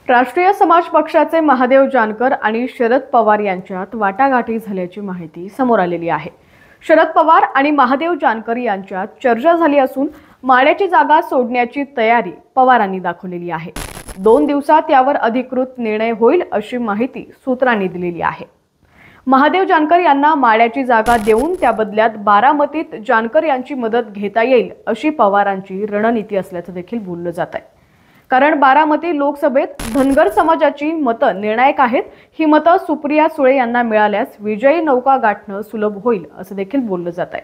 राष्ट्रीय समाज पक्षाचे महादेव जानकर आणि शरद पवार यांच्यात वाटाघाटी झाल्याची माहिती समोर आलेली आहे। शरद पवार आणि महादेव जानकर यांच्यात चर्चा झाली असून माड्याची जागा सोडण्याची तयारी पवारांनी दाखवलेली आहे। 2 दिवसात यावर अधिकृत निर्णय होईल अशी माहिती सूत्रांनी दिलेली आहे। महादेव जानकर यांना माड्याची जागा देऊन त्या बदल्यात बारामतीत जानकर यांची मदत घेता येईल अशी पवारांची रणनीती असल्याचं देखील बोललं जात आहे। कारण बारामती लोकसभेत धनगर समाजाची मतं निर्णायक आहेत। ही मतं सुप्रिया सुळे यांना मिळाल्यास विजयी नौका गाठणं सुलभ होईल असं देखील बोललं जात आहे।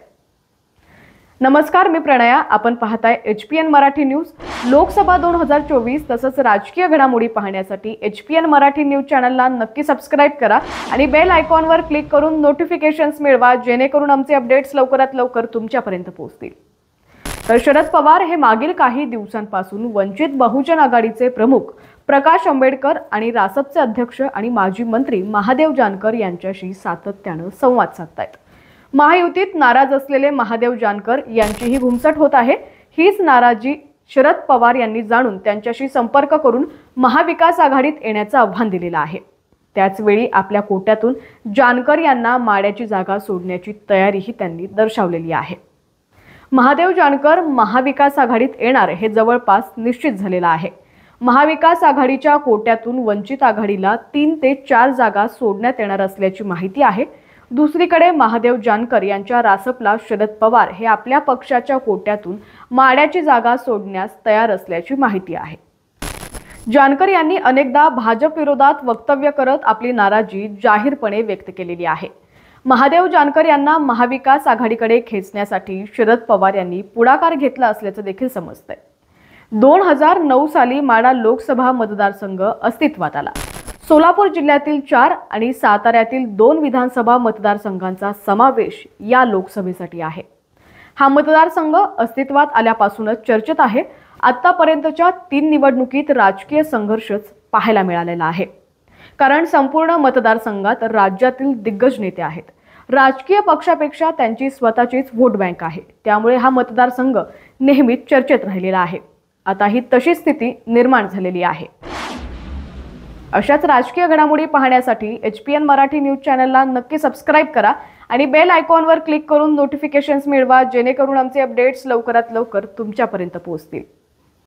नमस्कार, मी प्रणया, आपण पाहताय HPN मराठी न्यूज। लोकसभा 2024 तसंच राजकीय घडामोडी पाहण्यासाठी HPN मराठी न्यूज चॅनलला नक्की सबस्क्राइब करा आणि बेल आयकॉनवर क्लिक करून नोटिफिकेशन्स मिळवा, जेणेकरून आमचे अपडेट्स लवकरात लवकर तुमच्यापर्यंत पोहोचतील। तर शरद पवार हे मागील काही दिवसांपासून वंचित बहुजन आघाडीचे प्रमुख प्रकाश आंबेडकर आणि रासपचे अध्यक्ष आणि माजी मंत्री महादेव जानकर यांच्याशी सातत्याने संवाद साधतायत। महायुतीत नाराज असलेले महादेव जानकर यांचीही घुमसट होत आहे। हीच नाराजी शरद पवार यांनी जाणून त्यांच्याशी संपर्क करून महाविकास आघाडीत येण्याचं आव्हान दिलेलं आहे। त्याच वेळी आपल्या कोट्यातून जानकर यांना माड्याची जागा सोडण्याची तयारीही त्यांनी दर्शवलेली आहे। महादेव जानकर महाविकास आघाडीत येणार हे जवळपास निश्चित झालेलं आहे। महाविकास आघाडीच्या कोट्यातून वंचित आघाडीला 3 ते 4 जागा सोडण्यात येणार असल्याची माहिती आहे। दुसरीकडे महादेव जानकर यांच्या रासपला शरद पवार हे आपल्या पक्षाच्या कोट्यातून माड्याची जागा सोडण्यास तयार असल्याची माहिती आहे। जानकर यांनी अनेकदा भाजप विरोधात वक्तव्य करत आपली नाराजी जाहीरपणे व्यक्त केलेली आहे। महादेव जानकर यांना महाविकास आघाडीकडे खेचण्यासाठी शरद पवार यांनी पुढाकार घेतला असल्याचं देखील समजतंय। 2009 साली माडा लोकसभा मतदारसंघ अस्तित्वात आला। सोलापूर जिल्ह्यातील 4 आणि साताऱ्यातील 2 विधानसभा मतदारसंघांचा समावेश या लोकसभेसाठी आहे। हा मतदारसंघ अस्तित्वात आल्यापासूनच चर्चेत आहे। आतापर्यंतच्या 3 निवडणुकीत राजकीय संघर्षच पाहायला मिळालेला आहे। कारण संपूर्ण मतदारसंघात राज्यातील दिग्गज नेते आहेत। राजकीय पक्षापेक्षा त्यांची स्वतःचीच व्होट बँक आहे। त्यामुळे हा मतदारसंघ नेहमीच चर्चेत राहिलेला आहे। आता ही तशी स्थिती निर्माण झालेली आहे। अशाच राजकीय घडामोडी पाहण्यासाठी HPN मराठी न्यूज चॅनलला नक्की सबस्क्राइब करा आणि बेल आयकॉनवर क्लिक करून नोटिफिकेशन्स मिळवा, जेणेकरून आमचे अपडेट्स लवकरात लवकर तुमच्यापर्यंत पोहोचतील।